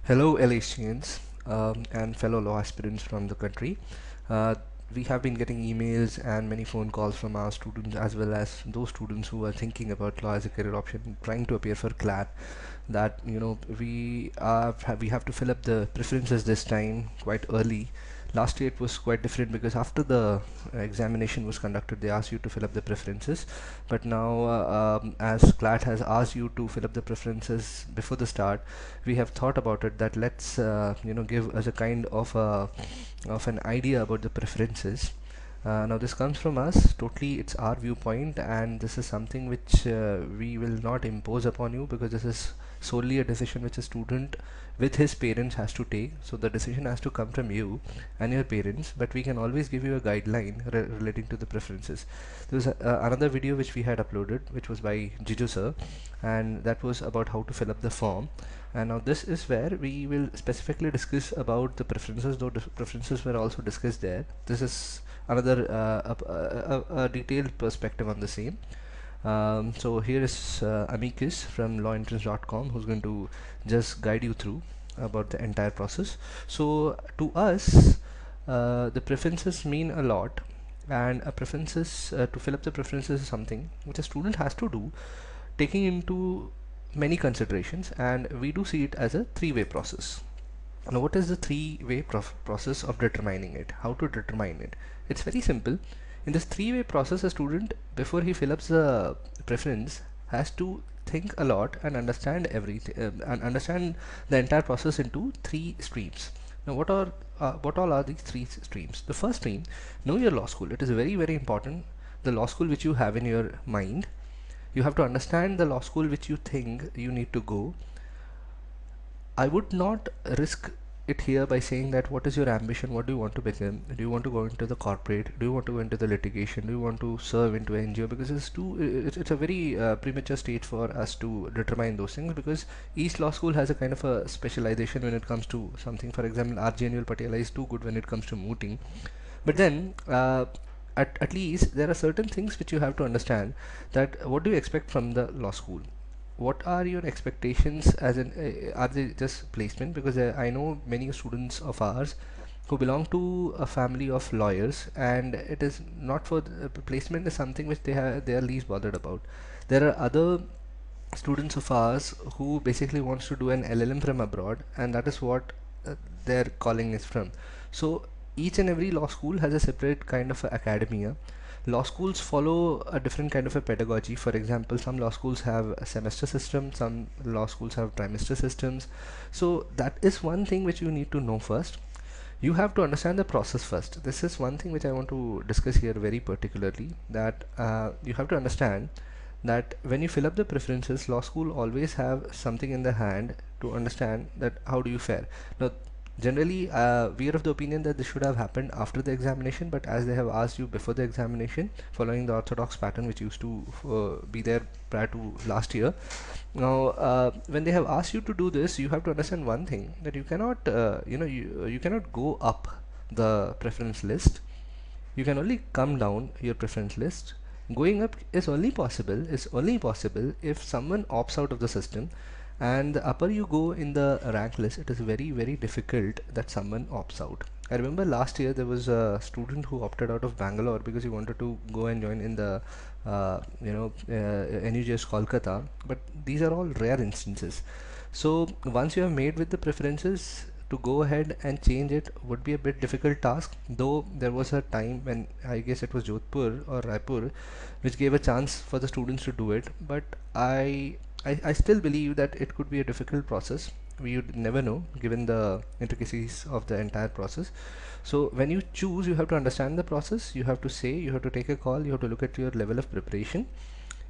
Hello, LHCNs and fellow law aspirants from the country. Uh, we have been getting emails and many phone calls from our students as well as those students who are thinking about law as a career option, trying to appear for CLAT. That we have to fill up the preferences this time quite early. Last year it was quite different because after the examination was conducted, they asked you to fill up the preferences. But now, as CLAT has asked you to fill up the preferences before the start, we have thought about it that let's give us a kind of an idea about the preferences. Now this comes from us totally, it's our viewpoint, and this is something which we will not impose upon you, because this is solely a decision which a student with his parents has to take. So the decision has to come from you and your parents, but we can always give you a guideline relating to the preferences. There was another video which we had uploaded, which was by Jiju sir, and that was about how to fill up the form. And now this is where we will specifically discuss about the preferences, though the preferences were also discussed there. This is another a detailed perspective on the same. So here is Amicus from lawentrance.com, who's going to just guide you through about the entire process. So to us, the preferences mean a lot, and a preferences to fill up the preferences is something which a student has to do, taking into many considerations, and we do see it as a three-way process. Now, what is the three-way process of determining it? How to determine it? It's very simple. In this three-way process, a student, before he fills up the preference, has to think a lot and understand everything, and understand the entire process into three streams. Now, what all are these three streams? The first stream, know your law school. It is very, very important. The law school which you have in your mind, you have to understand the law school which you think you need to go. I would not risk it here by saying that what is your ambition, what do you want to become, do you want to go into the corporate, do you want to go into the litigation, do you want to serve into an NGO, because it's a very premature stage for us to determine those things, because each law school has a kind of a specialization when it comes to something. For example, RJ Patiala is too good when it comes to mooting, but then at least there are certain things which you have to understand, that what do you expect from the law school, what are your expectations, as in are they just placement, because I know many students of ours who belong to a family of lawyers, and it is not for placement is something which they are least bothered about. There are other students of ours who basically wants to do an LLM from abroad, and that is what their calling is from. So each and every law school has a separate kind of a academia. Law schools follow a different kind of a pedagogy. For example, some law schools have a semester system, some law schools have trimester systems. So that is one thing which you need to know first. You have to understand the process first. This is one thing which I want to discuss here very particularly, that you have to understand that when you fill up the preferences, law school always have something in the hand to understand that how do you fare. Now, generally, we are of the opinion that this should have happened after the examination, but as they have asked you before the examination, following the orthodox pattern which used to be there prior to last year. Now, when they have asked you to do this, you have to understand one thing, that you cannot, you cannot go up the preference list. You can only come down your preference list. Going up is only possible if someone opts out of the system, and the upper you go in the rank list, it is very, very difficult that someone opts out. I remember last year there was a student who opted out of Bangalore because he wanted to go and join in the NUJS Kolkata, but these are all rare instances. So once you have made with the preferences, to go ahead and change it would be a bit difficult task, though there was a time when I guess it was Jodhpur or Raipur which gave a chance for the students to do it, but I still believe that it could be a difficult process. We would never know given the intricacies of the entire process. So when you choose, you have to understand the process, you have to say, you have to take a call, you have to look at your level of preparation,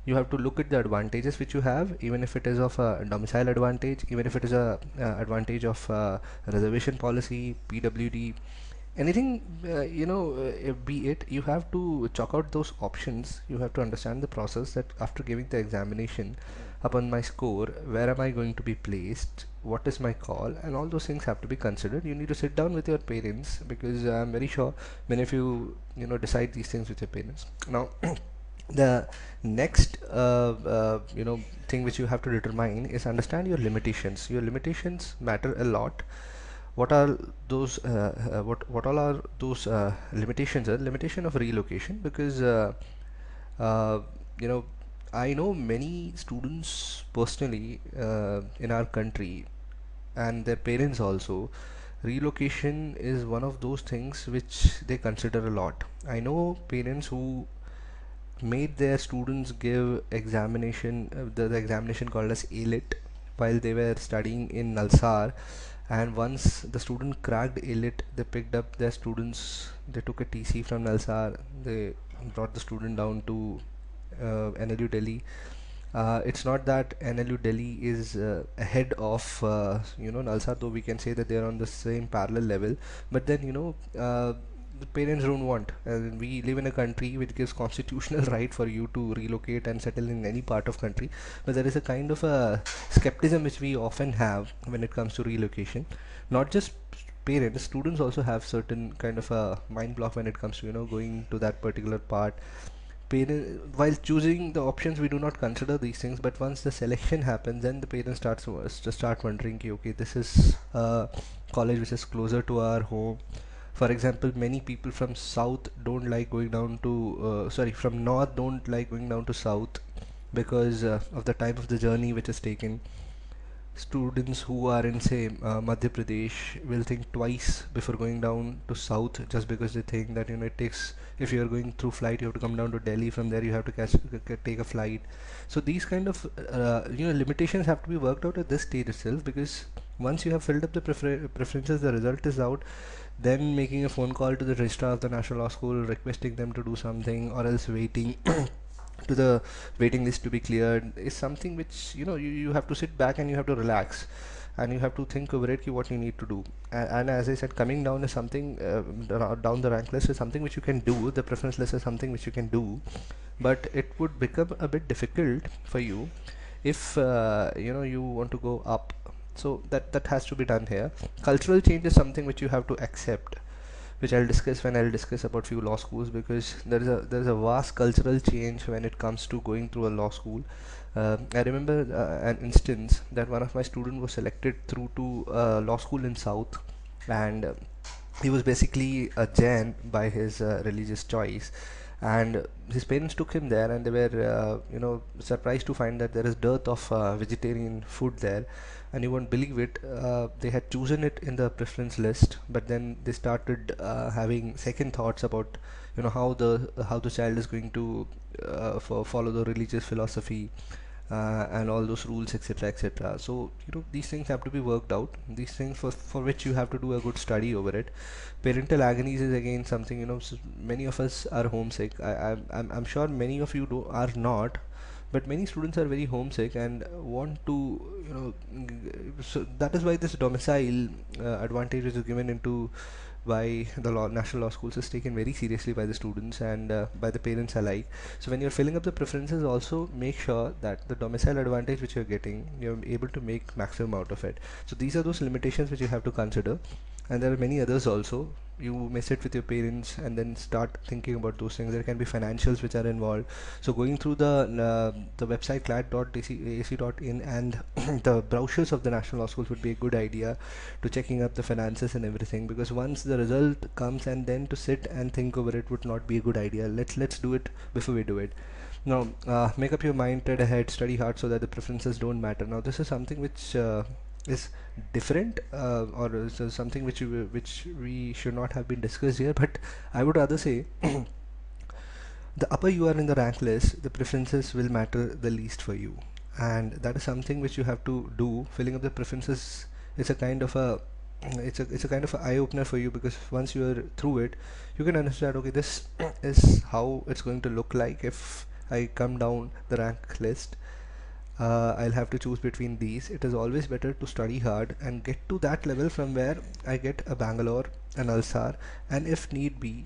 you have to look at the advantages which you have, even if it is of a domicile advantage, even if it is a advantage of reservation policy, PWD, anything, be it, you have to chalk out those options. You have to understand the process, that after giving the examination, upon my score, where am I going to be placed, what is my call, and all those things have to be considered. You need to sit down with your parents, because I'm very sure many of you decide these things with your parents. Now The next thing which you have to determine is understand your limitations. Your limitations matter a lot. What are those what all are those limitations? A limitation of relocation, because uh, you know I know many students personally in our country, and their parents also. Relocation is one of those things which they consider a lot. I know parents who made their students give examination, the examination called as ALIT, while they were studying in Nalsar. And once the student cracked ALIT, they picked up their students, they took a TC from Nalsar, they brought the student down to NLU Delhi. It's not that NLU Delhi is ahead of Nalsar, though we can say that they are on the same parallel level. But then the parents don't want. We live in a country which gives constitutional right for you to relocate and settle in any part of country. But there is a kind of a skepticism which we often have when it comes to relocation. Not just parents, students also have certain kind of a mind block when it comes to going to that particular part. Parent, while choosing the options, we do not consider these things, but once the selection happens, then the parents to start wondering, okay, this is a college which is closer to our home. For example, many people from south don't like going down to sorry, from north don't like going down to south because of the time of the journey which is taken. Students who are in say Madhya Pradesh will think twice before going down to south, just because they think that it takes, if you are going through flight, you have to come down to Delhi, from there you have to take a flight. So these kind of limitations have to be worked out at this stage itself, because once you have filled up the preferences, the result is out, then making a phone call to the registrar of the National Law School requesting them to do something, or else waiting to the waiting list to be cleared, is something which you have to sit back and you have to relax, and you have to think over it, what you need to do. And as I said, coming down is something, down the rank list is something which you can do, the preference list is something which you can do, but it would become a bit difficult for you if you want to go up. So that has to be done here. Cultural change is something which you have to accept, which I'll discuss when I'll discuss about few law schools, because there is a vast cultural change when it comes to going through a law school. I remember an instance that one of my students was selected through to law school in South, and he was basically a Jain by his religious choice, and his parents took him there, and they were surprised to find that there is dearth of vegetarian food there. And you won't believe it, they had chosen it in the preference list, but then they started having second thoughts about how the child is going to follow the religious philosophy, and all those rules, etc., etc. So these things have to be worked out, these things for which you have to do a good study over it. Parental agonies is again something, many of us are homesick. I'm sure many of you are not, but many students are very homesick and want to so that is why this domicile advantage is given into, by the national law schools, is taken very seriously by the students and by the parents alike. So when you're filling up the preferences, also make sure that the domicile advantage which you're getting, you're able to make maximum out of it. So these are those limitations which you have to consider, and there are many others also. You may sit with your parents and then start thinking about those things. There can be financials which are involved, so going through the website clat.ac.in and the brochures of the national law schools would be a good idea to checking up the finances and everything, because once the result comes and then to sit and think over it would not be a good idea. Let's do it before we do it. Now, make up your mind, tread ahead, study hard, so that the preferences don't matter. Now, this is something which is different, or is something which we should not have been discussed here. But I would rather say, the upper you are in the rank list, the preferences will matter the least for you, and that is something which you have to do. Filling up the preferences is a kind of a it's a kind of an eye opener for you, because once you are through it, you can understand, okay, this is how it's going to look like if I come down the rank list. I'll have to choose between these. It is always better to study hard and get to that level from where I get a Bangalore, an Alsar, and if need be,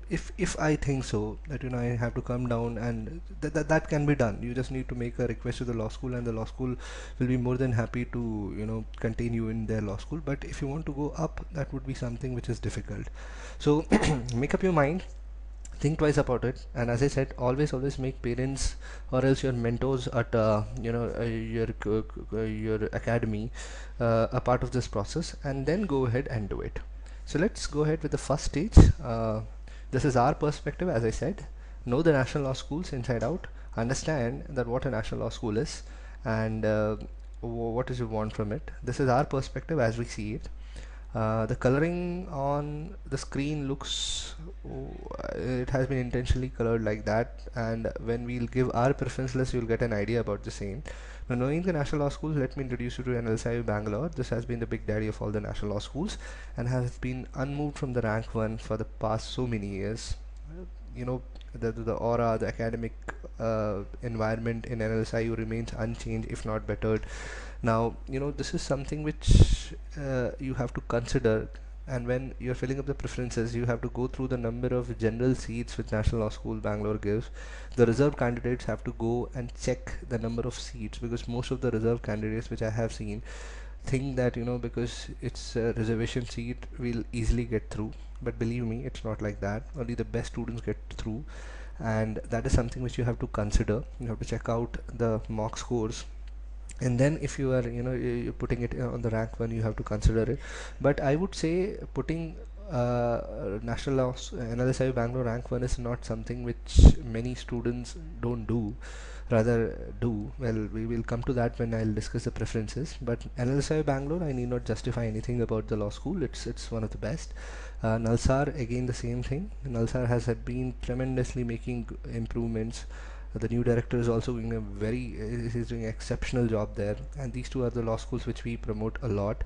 if I think so that I have to come down, and that can be done. You just need to make a request to the law school, and the law school will be more than happy to contain you in their law school. But if you want to go up, that would be something which is difficult. So make up your mind, think twice about it. And as I said, always make parents or else your mentors at your academy a part of this process, and then go ahead and do it. So let's go ahead with the first stage. This is our perspective. As I said, know the national law schools inside out, understand that what a national law school is, and what is you want from it. This is our perspective as we see it. The coloring on the screen looks, it has been intentionally colored like that, and when we'll give our preference list, you'll get an idea about the same. Now, knowing the national law schools, let me introduce you to NLSI Bangalore. This has been the big daddy of all the national law schools and has been unmoved from the rank 1 for the past so many years. You know, the aura, the academic environment in NLSIU remains unchanged, if not bettered. Now, this is something which you have to consider, and when you're filling up the preferences, you have to go through the number of general seats which National Law School Bangalore gives. The reserve candidates have to go and check the number of seats, because most of the reserve candidates which I have seen think that because it's a reservation seat we'll easily get through, but believe me, it's not like that. Only the best students get through, and that is something which you have to consider. You have to check out the mock scores, and then if you are you're putting it on the rank 1, you have to consider it. But I would say putting national law NLSI Bangalore rank 1 is not something which many students don't do, rather do. Well, we will come to that when I'll discuss the preferences. But NLSI Bangalore, I need not justify anything about the law school. It's one of the best. Nalsar, again the same thing. Nalsar has had been tremendously making improvements. The new director is also doing he's doing an exceptional job there, and these two are the law schools which we promote a lot.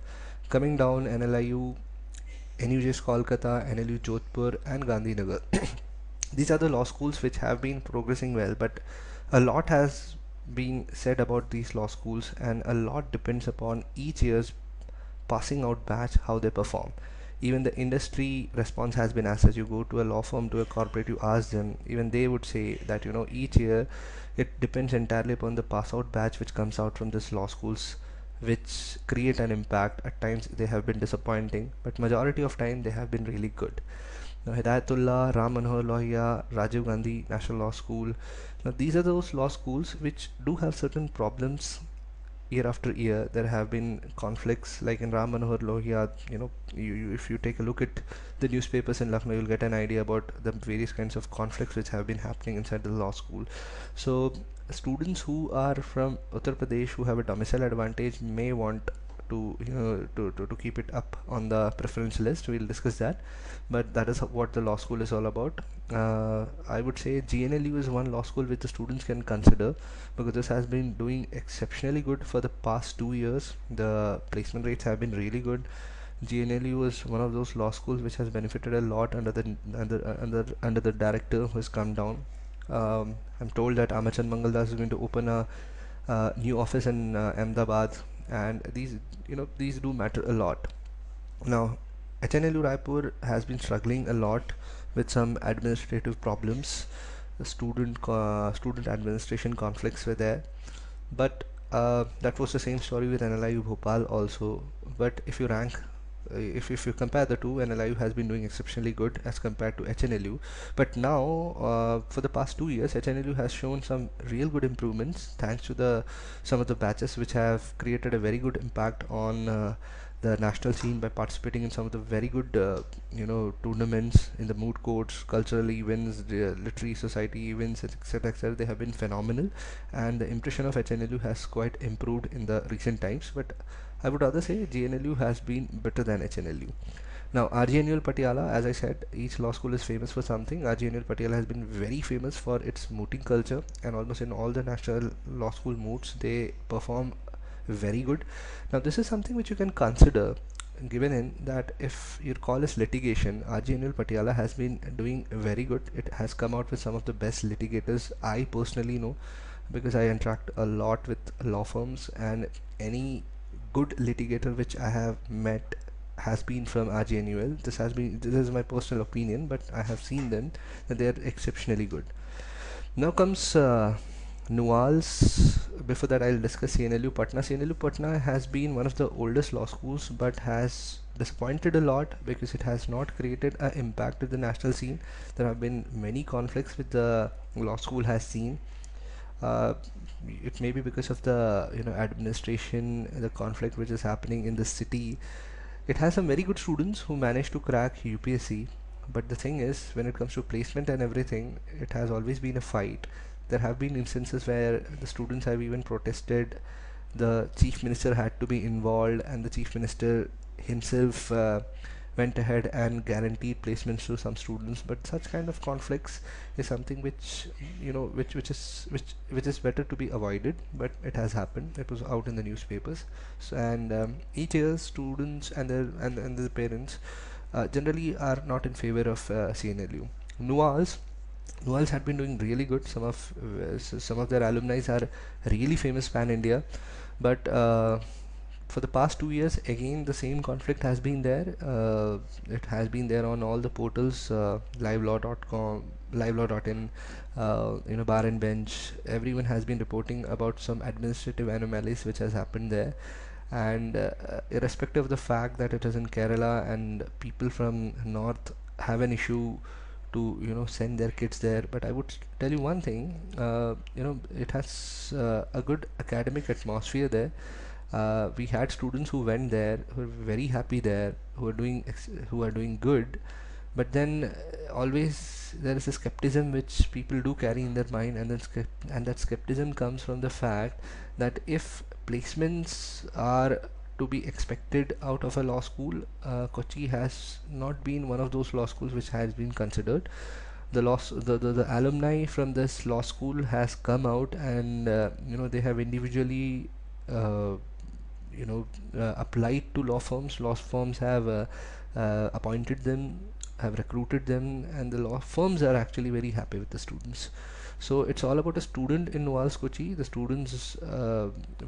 Coming down, NLIU, NUJ's Kolkata, NLU Jodhpur, and Gandhinagar. These are the law schools which have been progressing well, but a lot has been said about these law schools, and a lot depends upon each year's passing out batch, how they perform. Even the industry response has been, as you go to a law firm, to a corporate, you ask them, even they would say that each year it depends entirely upon the pass out batch which comes out from this law schools, which create an impact. At times they have been disappointing, but majority of time they have been really good. Now, Hidayatullah, Ram Manohar Lohia, Rajiv Gandhi National Law School, now these are those law schools which do have certain problems. Year after year there have been conflicts, like in Ram Manohar Lohia. If you take a look at the newspapers in Lucknow, you'll get an idea about the various kinds of conflicts which have been happening inside the law school. So students who are from Uttar Pradesh, who have a domicile advantage, may want to to keep it up on the preference list. We'll discuss that, but that is what the law school is all about. I would say GNLU is one law school which the students can consider, because this has been doing exceptionally good for the past 2 years. The placement rates have been really good. GNLU is one of those law schools which has benefited a lot under the director who has come down. I'm told that Amachan Mangaldas is going to open a new office in Ahmedabad, and these do matter a lot. Now, HNLU Raipur has been struggling a lot with some administrative problems. The student administration conflicts were there, but that was the same story with NLIU Bhopal also. But if you rank if you compare the two, NLIU has been doing exceptionally good as compared to HNLU. But now, for the past 2 years, HNLU has shown some real good improvements thanks to some of the batches which have created a very good impact on the national scene by participating in some of the very good tournaments in the moot courts, cultural events, the literary society events, etc., etc. They have been phenomenal, and the impression of HNLU has quite improved in the recent times. But I would rather say GNLU has been better than HNLU. Now, RGNUL Patiala, as I said, each law school is famous for something. RGNUL Patiala has been very famous for its mooting culture, and almost in all the national law school moots, they perform very good. Now, this is something which you can consider, given in that if your call is litigation, RGNUL Patiala has been doing very good. It has come out with some of the best litigators I personally know, because I interact a lot with law firms, and any good litigator which I have met has been from RGNUL. This is my personal opinion, but I have seen them that they are exceptionally good. Now comes Nuals. Before that, I'll discuss CNLU Patna. CNLU Patna has been one of the oldest law schools, but has disappointed a lot because it has not created an impact at the national scene. There have been many conflicts with the law school has seen. Uh, it may be because of the administration, the conflict which is happening in the city. It has some very good students who manage to crack UPSC, but the thing is, when it comes to placement and everything, it has always been a fight. There have been instances where the students have even protested. The chief minister had to be involved, and the chief minister himself went ahead and guaranteed placements to some students. But such kind of conflicts is something which which is better to be avoided, but it has happened. It was out in the newspapers. So, and each year students and the parents generally are not in favor of CNLU. Nuals Nuals had been doing really good. Some of their alumni are really famous pan India, but for the past 2 years, again the same conflict has been there. It has been there on all the portals, livelaw.com, livelaw.in, bar and bench. Everyone has been reporting about some administrative anomalies which has happened there, and irrespective of the fact that it is in Kerala and people from north have an issue to send their kids there, but I would tell you one thing. It has a good academic atmosphere there. We had students who went there who were very happy there, who are doing good, but then always there is a skepticism which people do carry in their mind, and that skepticism comes from the fact that if placements are to be expected out of a law school, Kochi has not been one of those law schools which has been considered. The alumni from this law school has come out, and they have individually uh, applied to law firms. Law firms have appointed them, have recruited them, and the law firms are actually very happy with the students. So it's all about a student in Noals Kochi. The students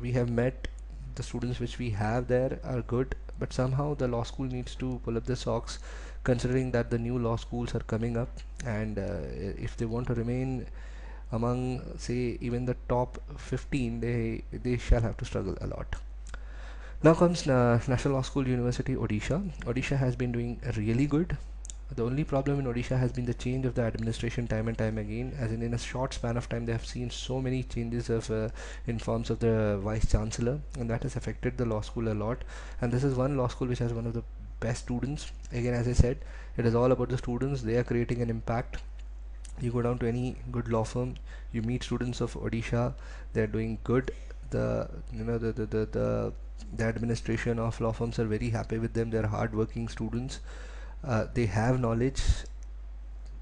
we have met, the students which we have there are good, but somehow the law school needs to pull up the socks, considering that the new law schools are coming up, and if they want to remain among, say, even the top 15, they shall have to struggle a lot. Now comes National Law School University Odisha. Odisha has been doing really good. The only problem in Odisha has been the change of the administration time and time again, as in a short span of time they have seen so many changes of in forms of the vice chancellor, and that has affected the law school a lot. And this is one law school which has one of the best students. Again, as I said, it is all about the students. They are creating an impact. You go down to any good law firm, you meet students of Odisha, they are doing good. The you know the administration of law firms are very happy with them. They are hard working students. They have knowledge.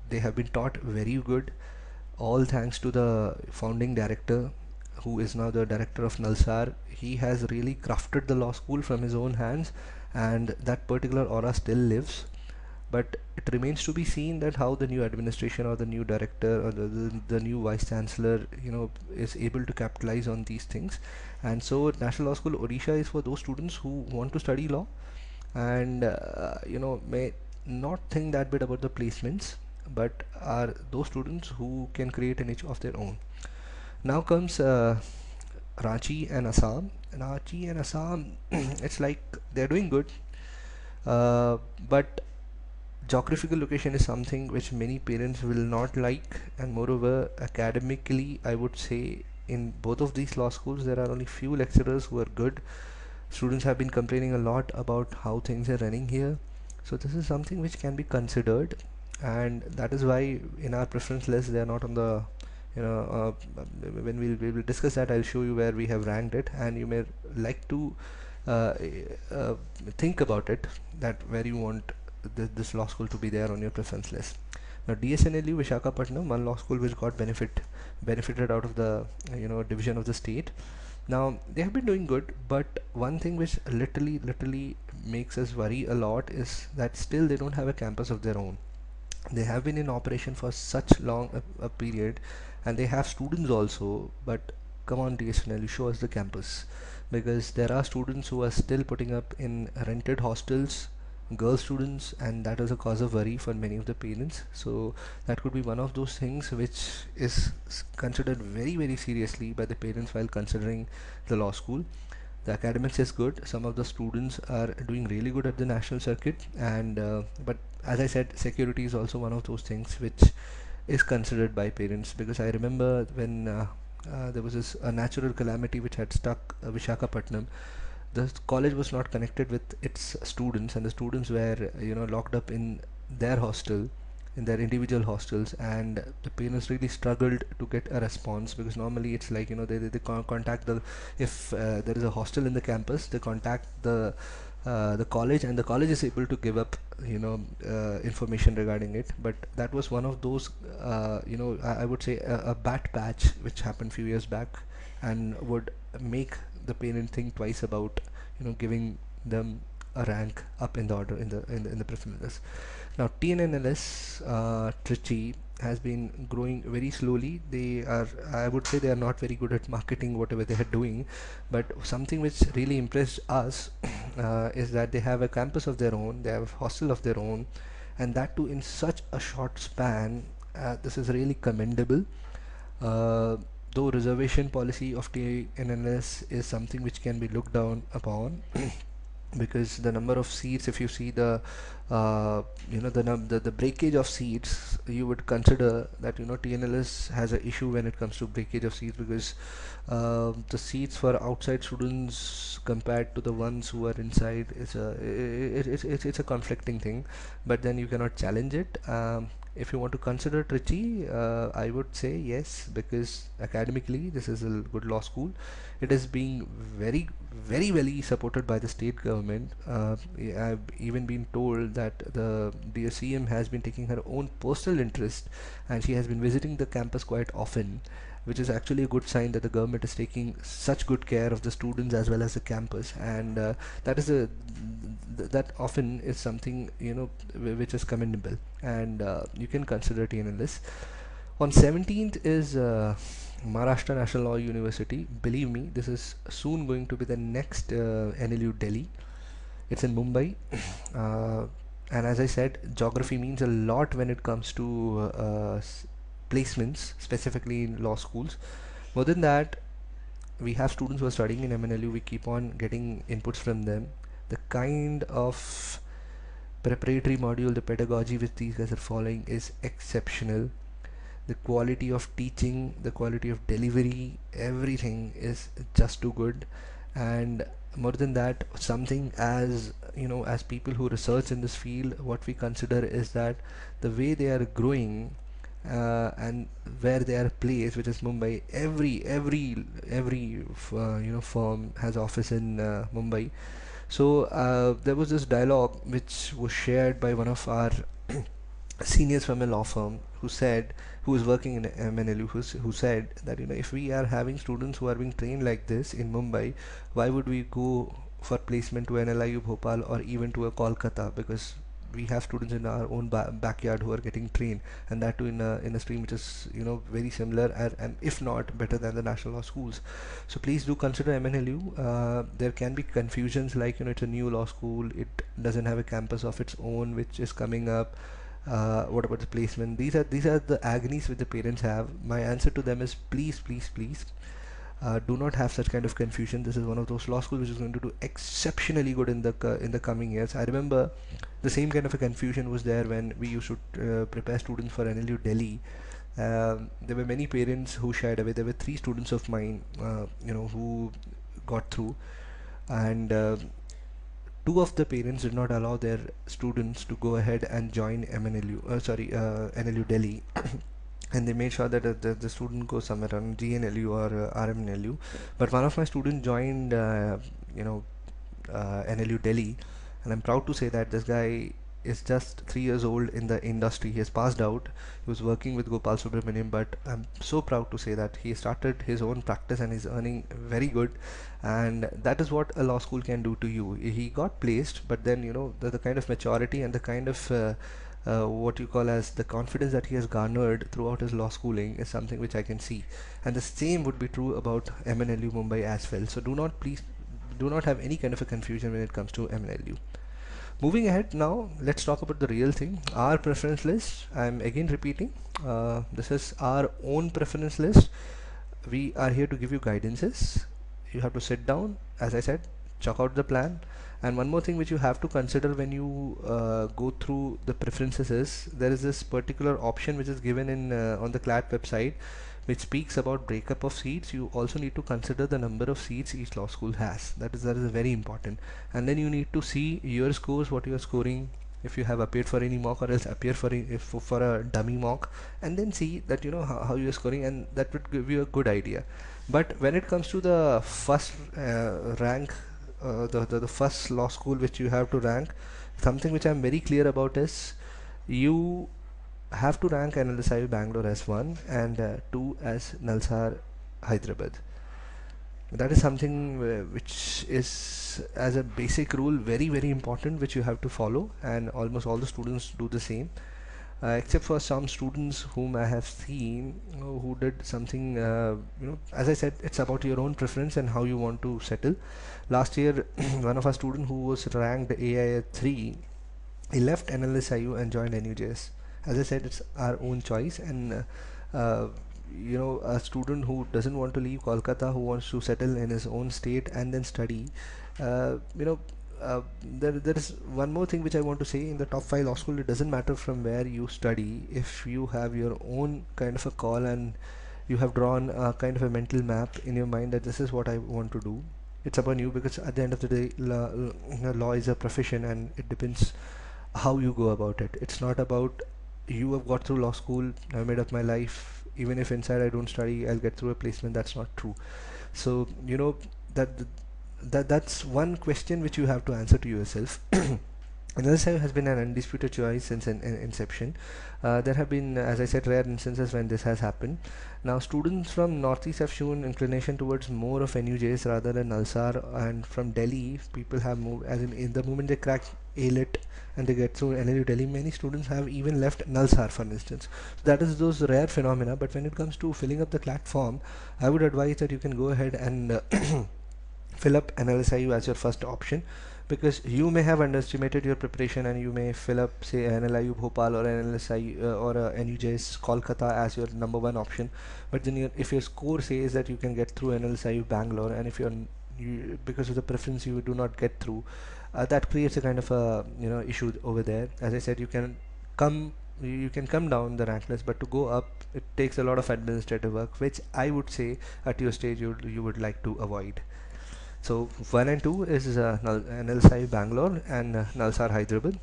They have been taught very good, all thanks to the founding director, who is now the director of Nalsar. He has really crafted the law school from his own hands, and that particular aura still lives. But it remains to be seen that how the new administration or the new director or the new vice chancellor is able to capitalize on these things. And so National Law School Odisha is for those students who want to study law, and may not think that bit about the placements, but are those students who can create a niche of their own. Now comes Ranchi and Assam. Ranchi and Assam, it's like they're doing good, but geographical location is something which many parents will not like, and moreover academically I would say in both of these law schools there are only few lecturers who are good. Students have been complaining a lot about how things are running here, so this is something which can be considered, and that is why in our preference list they are not on the when we will discuss that, I'll show you where we have ranked it, and you may like to uh, uh, think about it, that where you want this law school to be there on your preference list. Now DSNLU Vishakhapatnam, one law school which got benefited out of the division of the state. Now they have been doing good, but one thing which literally makes us worry a lot is that still they don't have a campus of their own. They have been in operation for such long a period, and they have students also, but come on DSNLU, show us the campus, because there are students who are still putting up in rented hostels, girl students, and that is a cause of worry for many of the parents. So that could be one of those things which is considered very very seriously by the parents while considering the law school. The academics is good, some of the students are doing really good at the national circuit, and but as I said, security is also one of those things which is considered by parents, because I remember when there was this a natural calamity which had struck Vishakhapatnam. The college was not connected with its students, and the students were locked up in their hostel, in their individual hostels, and the parents really struggled to get a response, because normally it's like they contact the, if there is a hostel in the campus, they contact the college, and the college is able to give up information regarding it. But that was one of those I would say a bad patch which happened few years back, and would make the parent think twice about giving them a rank up in the order, in the preference list. Now TNNLS, Trichy, has been growing very slowly. They are, I would say, they are not very good at marketing whatever they are doing, but something which really impressed us is that they have a campus of their own, they have a hostel of their own, and that too in such a short span. This is really commendable. uh, though reservation policy of TNLS is something which can be looked down upon, because the number of seats, if you see the the breakage of seats, you would consider that TNLS has an issue when it comes to breakage of seats, because the seats for outside students compared to the ones who are inside is it's a conflicting thing, but then you cannot challenge it. If you want to consider Trichy, I would say yes, because academically this is a good law school. It is being very very well supported by the state government. I've even been told that the dear CM has been taking her own personal interest, and she has been visiting the campus quite often, which is actually a good sign that the government is taking such good care of the students as well as the campus. And that is a that often is something which is commendable, and you can consider TNLS. On 17th is Maharashtra National Law University. Believe me, this is soon going to be the next NLU Delhi. It's in Mumbai. uh, and as I said, geography means a lot when it comes to placements, specifically in law schools. More than that, we have students who are studying in MNLU. We keep on getting inputs from them. The kind of preparatory module, the pedagogy which these guys are following is exceptional. The quality of teaching, the quality of delivery, everything is just too good. And more than that, something as as people who research in this field, what we consider is that the way they are growing, and where they are placed, which is Mumbai. Every firm has office in Mumbai. So there was this dialogue which was shared by one of our seniors from a law firm, who is working in MNLU, who said that if we are having students who are being trained like this in Mumbai, why would we go for placement to NLIU Bhopal or even to a Kolkata? Because we have students in our own backyard who are getting trained, and that too in a stream which is very similar, and if not better than the national law schools. So please do consider MNLU. There can be confusions like it's a new law school, it doesn't have a campus of its own which is coming up. What about the placement? These are the agonies which the parents have. My answer to them is please, please, please, do not have such kind of confusion. This is one of those law schools which is going to do exceptionally good in the coming years. I remember the same kind of a confusion was there when we used to prepare students for NLU Delhi. There were many parents who shied away. There were three students of mine, who got through, and two of the parents did not allow their students to go ahead and join NLU Delhi. And they made sure that the student goes somewhere on GNLU or RMNLU. But one of my students joined NLU Delhi, and I'm proud to say that this guy is just 3 years old in the industry. He has passed out. He was working with Gopal Subramaniam, but I'm so proud to say that he started his own practice and is earning very good. And that is what a law school can do to you. He got placed, but then the kind of maturity and the kind of what you call as the confidence that he has garnered throughout his law schooling is something which I can see. And the same would be true about MNLU Mumbai as well. So do not have any kind of a confusion when it comes to MNLU. Moving ahead now, let's talk about the real thing. Our preference list, I'm again repeating, this is our own preference list. We are here to give you guidances. You have to sit down, as I said, chalk out the plan. And one more thing which you have to consider when you go through the preferences is there is this particular option which is given in on the CLAT website, which speaks about breakup of seats. You also need to consider the number of seats each law school has. That is very important. And then you need to see your scores, what you are scoring, if you have appeared for any mock, or else appear for for a dummy mock, and then see that how you are scoring, and that would give you a good idea. But when it comes to the first rank, the first law school which you have to rank, something which I'm very clear about is you have to rank NLSIU Bangalore as 1 and 2 as Nalsar Hyderabad. That is something which is, as a basic rule, very important, which you have to follow, and almost all the students do the same, except for some students whom I have seen who did something, as I said, it's about your own preference and how you want to settle. Last year one of our students who was ranked AI at 3, he left NLSIU and joined NUJS. As I said, it's our own choice, and a student who doesn't want to leave Kolkata, who wants to settle in his own state and then study, there is one more thing which I want to say. In the top 5 law school, it doesn't matter from where you study. If you have your own kind of a call and you have drawn a kind of a mental map in your mind that this is what I want to do, it's upon you, because at the end of the day, law is a profession and it depends how you go about it. It's not about you have got through law school, I've made up my life, even if inside I don't study, I'll get through a placement. That's not true. So that that's one question which you have to answer to yourself. NLSIU has been an undisputed choice since inception. There have been, as I said, rare instances when this has happened. Now, students from Northeast have shown inclination towards more of NUJs rather than Nalsar, and from Delhi, people have moved, as in the moment they crack ALET and they get through NLU Delhi, many students have even left Nalsar, for instance. So that is those rare phenomena. But when it comes to filling up the CLAT form, I would advise that you can go ahead and fill up NLSIU as your first option, because you may have underestimated your preparation and you may fill up, say, NLIU Bhopal or NLSI or NUJS Kolkata as your number 1 option. But then if your score says that you can get through NLSIU Bangalore, and if because of the preference you do not get through, that creates a kind of a issue over there. As I said, you can come down the rank list, but to go up, it takes a lot of administrative work, which I would say at your stage you would like to avoid. So 1 and 2 is NLSI Bangalore and Nalsar Hyderabad.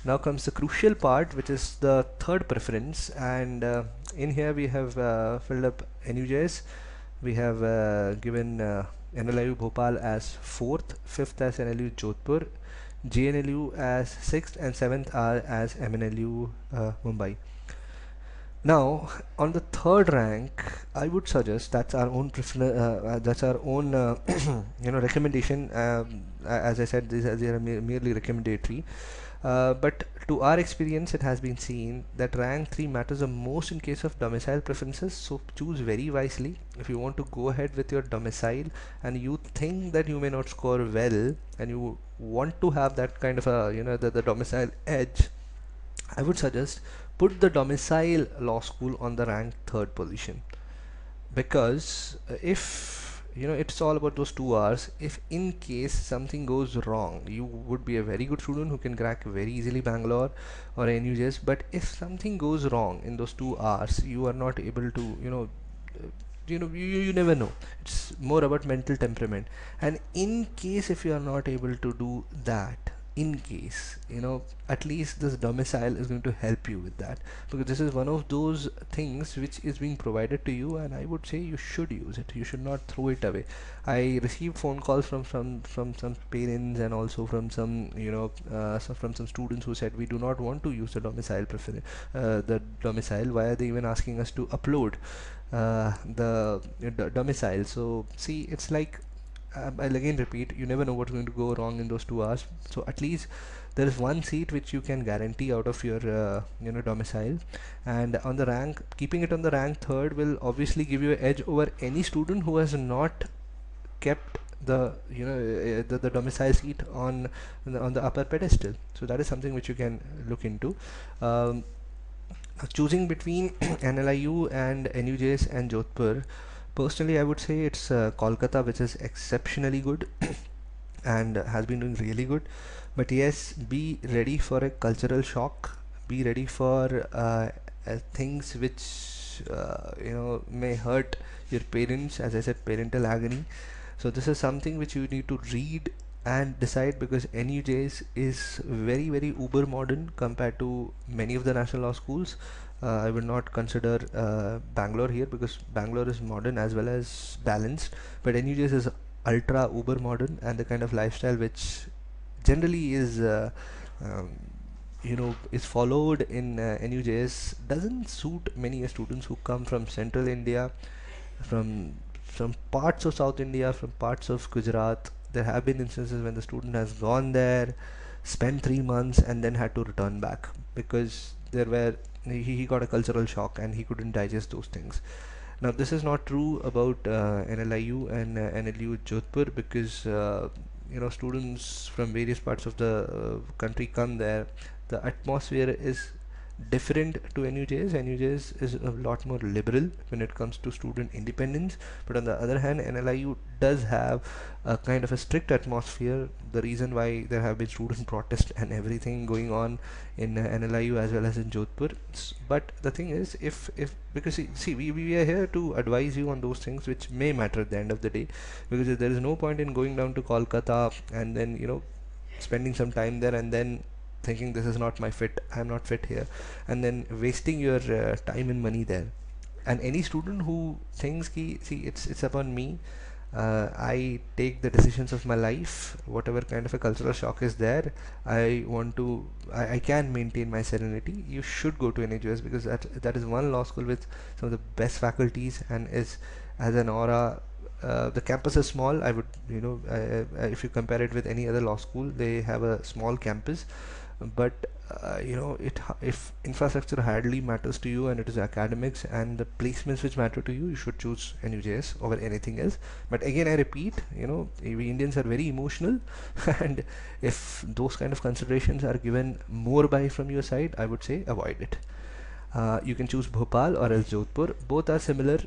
Now comes the crucial part, which is the third preference, and in here we have filled up NUJS. We have given NLIU Bhopal as 4th, 5th as NLU Jodhpur, JNLU as 6th, and 7th are as MNLU Mumbai. Now, on the third rank, I would suggest that's our own recommendation. As I said, these are merely recommendatory. But to our experience, it has been seen that rank 3 matters the most in case of domicile preferences. So choose very wisely. If you want to go ahead with your domicile and you think that you may not score well and you want to have that kind of a the domicile edge, I would suggest put the domicile law school on the rank 3rd position, because if it's all about those 2 hours. If in case something goes wrong, you would be a very good student who can crack very easily Bangalore or NUJS, but if something goes wrong in those 2 hours, you are not able to you never know. It's more about mental temperament, and in case if you are not able to do that, in case at least this domicile is going to help you with that, because this is one of those things which is being provided to you, and I would say you should use it. You should not throw it away. I received phone calls from some parents, and also from some from some students who said we do not want to use the domicile. Why are they even asking us to upload the domicile? So see, it's like, I'll again repeat, you never know what's going to go wrong in those 2 hours. So at least there is one seat which you can guarantee out of your domicile, and on the rank, keeping it on the rank 3rd will obviously give you an edge over any student who has not kept the the domicile seat on the upper pedestal. So that is something which you can look into. um, Choosing between NLIU and NUJS and Jodhpur, personally I would say it's Kolkata, which is exceptionally good and has been doing really good. But yes, be ready for a cultural shock. Be ready for things which may hurt your parents. As I said, parental agony. So this is something which you need to read and decide, because NUJs is very very uber modern compared to many of the national law schools. I would not consider Bangalore here, because Bangalore is modern as well as balanced, but NUJs is ultra uber modern, and the kind of lifestyle which generally is um, is followed in NUJS doesn't suit many students who come from central India, from parts of South India, from parts of Gujarat. There have been instances when the student has gone there, spent 3 months, and then had to return back because he got a cultural shock and he couldn't digest those things. Now, this is not true about NLIU and NLU Jodhpur, because students from various parts of the country come there. The atmosphere is different to NUJs. NUJs is a lot more liberal when it comes to student independence, but on the other hand, NLIU does have a kind of a strict atmosphere. The reason why there have been student protests and everything going on in NLIU as well as in Jodhpur. But the thing is, if because we are here to advise you on those things which may matter at the end of the day, because there is no point in going down to Kolkata and then spending some time there and then thinking this is not my fit, I'm not fit here, and then wasting your time and money there. And any student who thinks ki, see, it's upon me, I take the decisions of my life, whatever kind of a cultural shock is there, I can maintain my serenity. You should go to NHS, because that is one law school with some of the best faculties and is has an aura. The campus is small. I would, if you compare it with any other law school, they have a small campus, but if infrastructure hardly matters to you and it is academics and the placements which matter to you, you should choose NUJS over anything else. But again, I repeat, we Indians are very emotional and if those kind of considerations are given more by from your side, I would say avoid it. You can choose Bhopal or else Jodhpur. Both are similar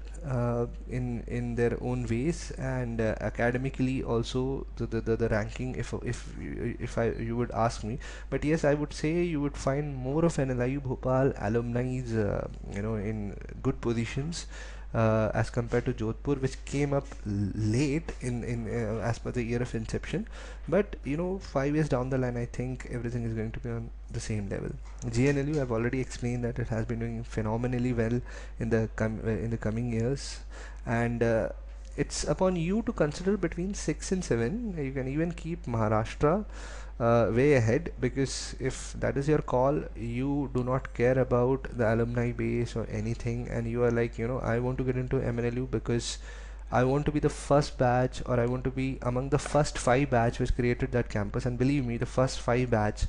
in their own ways, and academically also the ranking. If you would ask me, but yes, I would say you would find more of NLIU Bhopal alumni, in good positions. As compared to Jodhpur, which came up late in as per the year of inception. But 5 years down the line, I think everything is going to be on the same level. GNLU, I've already explained that it has been doing phenomenally well in the coming years, and it's upon you to consider between 6 and 7. You can even keep Maharashtra way ahead, because if that is your call, you do not care about the alumni base or anything, and you are like, I want to get into MNLU because I want to be the first batch, or I want to be among the first 5 batch which created that campus. And believe me, the first 5 batch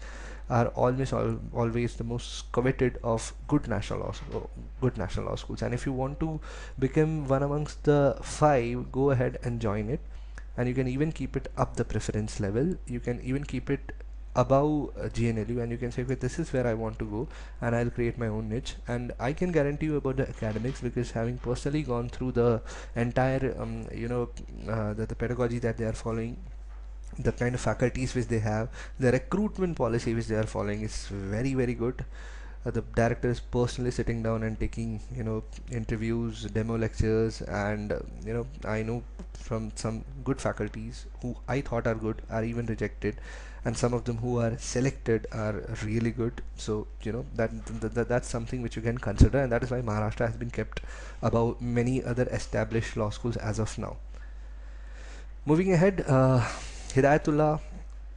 are always the most coveted of good national law schools. And if you want to become one amongst the 5, go ahead and join it, and you can even keep it up the preference level. You can even keep it above GNLU, and you can say, okay, this is where I want to go, and I'll create my own niche. And I can guarantee you about the academics, because having personally gone through the entire the pedagogy that they are following, the kind of faculties which they have, the recruitment policy which they are following is very very good. The director is personally sitting down and taking interviews, demo lectures, and I know from some good faculties who I thought are good are even rejected, and some of them who are selected are really good. So that's something which you can consider, and that is why Maharashtra has been kept above many other established law schools as of now. Moving ahead, Hidayatullah,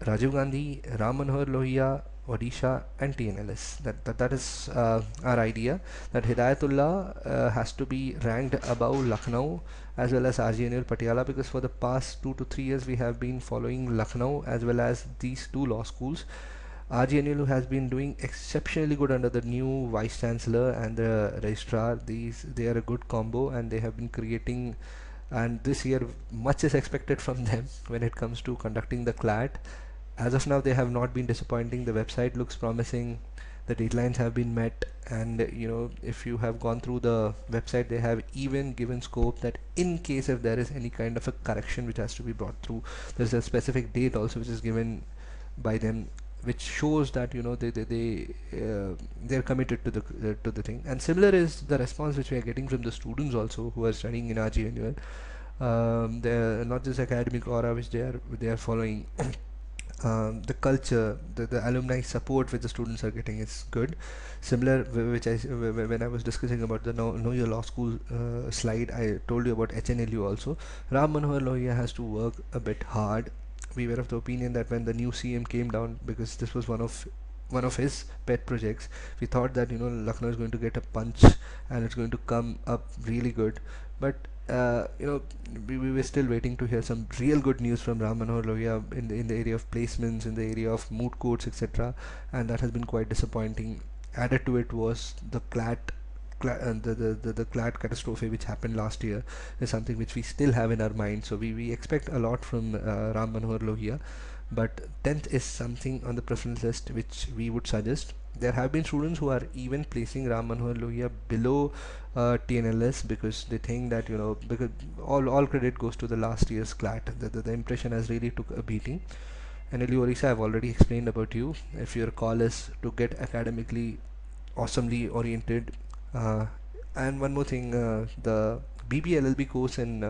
Rajiv Gandhi, Ram Manohar Lohia, Odisha, and TNLS. That is our idea, that Hidayatullah has to be ranked above Lucknow as well as RGNL Patiala, because for the past 2 to 3 years we have been following Lucknow as well as these 2 law schools. RGNL has been doing exceptionally good under the new vice chancellor and the registrar. They are a good combo, and they have been creating and this year much is expected from them when it comes to conducting the CLAT. As of now, they have not been disappointing. The website looks promising, the deadlines have been met, and if you have gone through the website, they have even given scope that in case if there is any kind of a correction which has to be brought through, there's a specific date also which is given by them, which shows that they're committed to the thing. And similar is the response which we are getting from the students also who are studying in RG. They're not just academic aura which they are following. The culture, the alumni support which the students are getting is good. Similar, when I was discussing about the know your law school slide, I told you about HNLU also. Ram Manohar Lohia has to work a bit hard. We were of the opinion that when the new CM came down, because this was one of his pet projects, we thought that Lucknow is going to get a punch and it's going to come up really good. But we were still waiting to hear some real good news from Ram Manohar Lohia in the area of placements, in the area of moot courts, etc., and that has been quite disappointing. Added to it was the the CLAT catastrophe which happened last year is something which we still have in our mind. So we expect a lot from Ram Manohar Lohia, but 10th is something on the preference list which we would suggest. There have been students who are even placing Ram Manohar Lohia below TNLS because they think that because all credit goes to the last year's CLAT. The impression has really took a beating. And Eli Orisa, I've already explained about you. If your call is to get academically awesomely oriented, uh, and one more thing, the BBLLB course in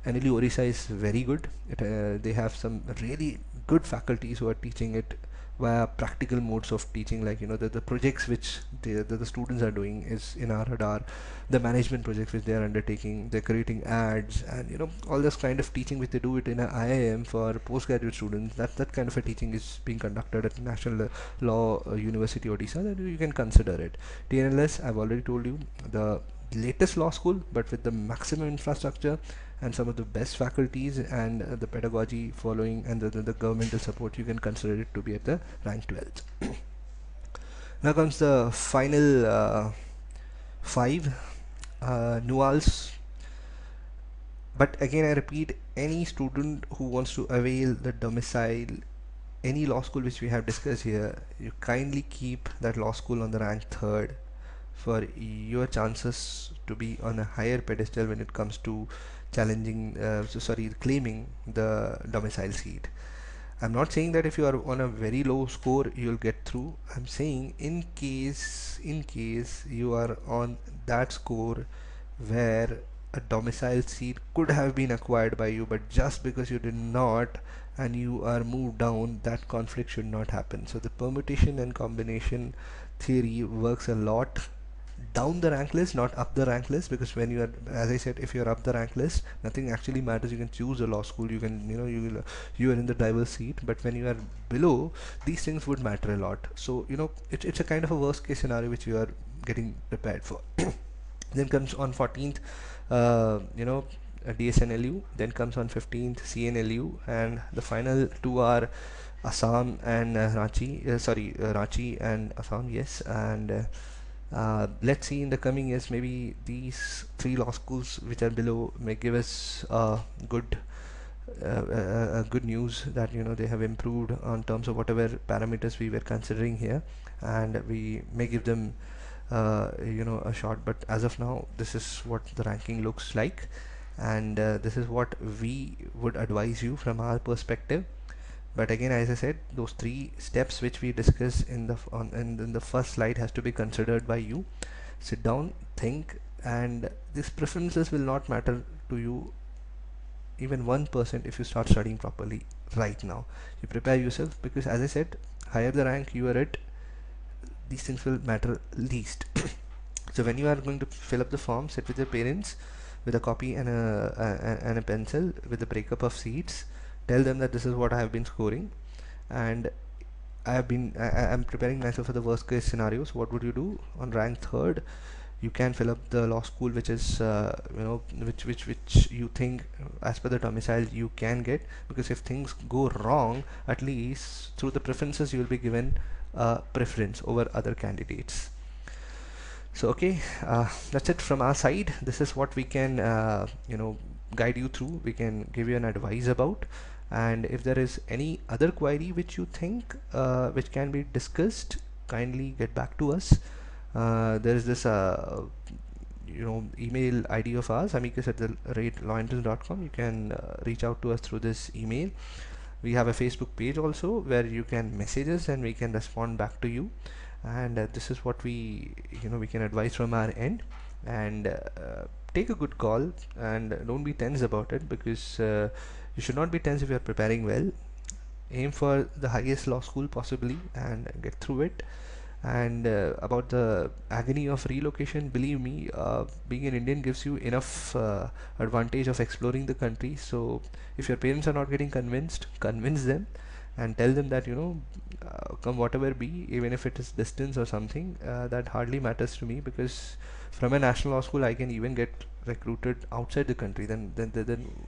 Anili Orissa is very good. They have some really good faculties who are teaching it via practical modes of teaching, like the projects which the students are doing is in our radar. The management projects which they are undertaking, they're creating ads, and all this kind of teaching which they do it in a IIM for postgraduate students. That kind of a teaching is being conducted at National Law University Odisha. That you can consider it. TNLS, I've already told you, the latest law school, but with the maximum infrastructure and some of the best faculties and the pedagogy following, and the governmental support, you can consider it to be at the rank 12th. Now comes the final 5 nuals. But again, I repeat, any student who wants to avail the domicile, any law school which we have discussed here, you kindly keep that law school on the rank 3rd for your chances to be on a higher pedestal when it comes to claiming the domicile seat. I'm not saying that if you are on a very low score you'll get through. I'm saying in case you are on that score where a domicile seat could have been acquired by you, but just because you did not and you are moved down, that conflict should not happen. So the permutation and combination theory works a lot down the rank list, not up the rank list, because when you are, as I said, if you're up the rank list, nothing actually matters. You can choose a law school, you can you are in the driver's seat, but when you are below, these things would matter a lot. So it's a kind of a worst case scenario which you are getting prepared for. Then comes on 14th DSNLU, then comes on 15th CNLU, and the final two are Assam and Ranchi and Assam, yes. And let's see in the coming years, maybe these 3 law schools which are below may give us good news that they have improved on terms of whatever parameters we were considering here, and we may give them a shot. But as of now, this is what the ranking looks like, and this is what we would advise you from our perspective. But again, as I said, those 3 steps which we discussed in the first slide has to be considered by you. Sit down, think, and these preferences will not matter to you even 1% if you start studying properly right now. You prepare yourself, because as I said, higher the rank you are at, these things will matter least. So when you are going to fill up the form, sit with your parents with a copy and a pencil with the breakup of seats. Tell them that this is what I have been scoring, and I'm preparing myself for the worst case scenarios. What would you do on rank 3rd? You can fill up the law school which is which you think as per the domicile you can get, because if things go wrong, at least through the preferences you will be given preference over other candidates. So okay, that's it from our side. This is what we can guide you through, we can give you an advice about. And if there is any other query which you think which can be discussed, kindly get back to us. There is this email ID of ours, amicus@lawinterns.com. You can reach out to us through this email. We have a Facebook page also where you can message us and we can respond back to you. And this is what we can advise from our end. And take a good call, and don't be tense about it, because you should not be tense if you are preparing well. Aim for the highest law school possibly and get through it. And about the agony of relocation, believe me, being an Indian gives you enough advantage of exploring the country. So if your parents are not getting convinced, convince them and tell them that come whatever be, even if it is distance or something, that hardly matters to me, because from a national law school I can even get recruited outside the country. Then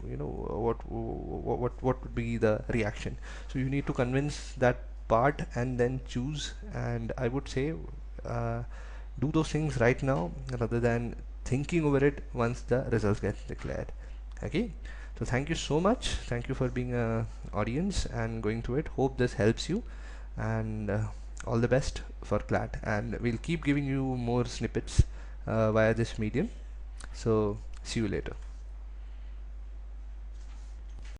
what would be the reaction? So you need to convince that part and then choose. And I would say uh, do those things right now rather than thinking over it once the results get declared. Okay, so thank you so much. Thank you for being a audience and going through it. Hope this helps you. And all the best for CLAT, and we'll keep giving you more snippets via this medium. So see you later.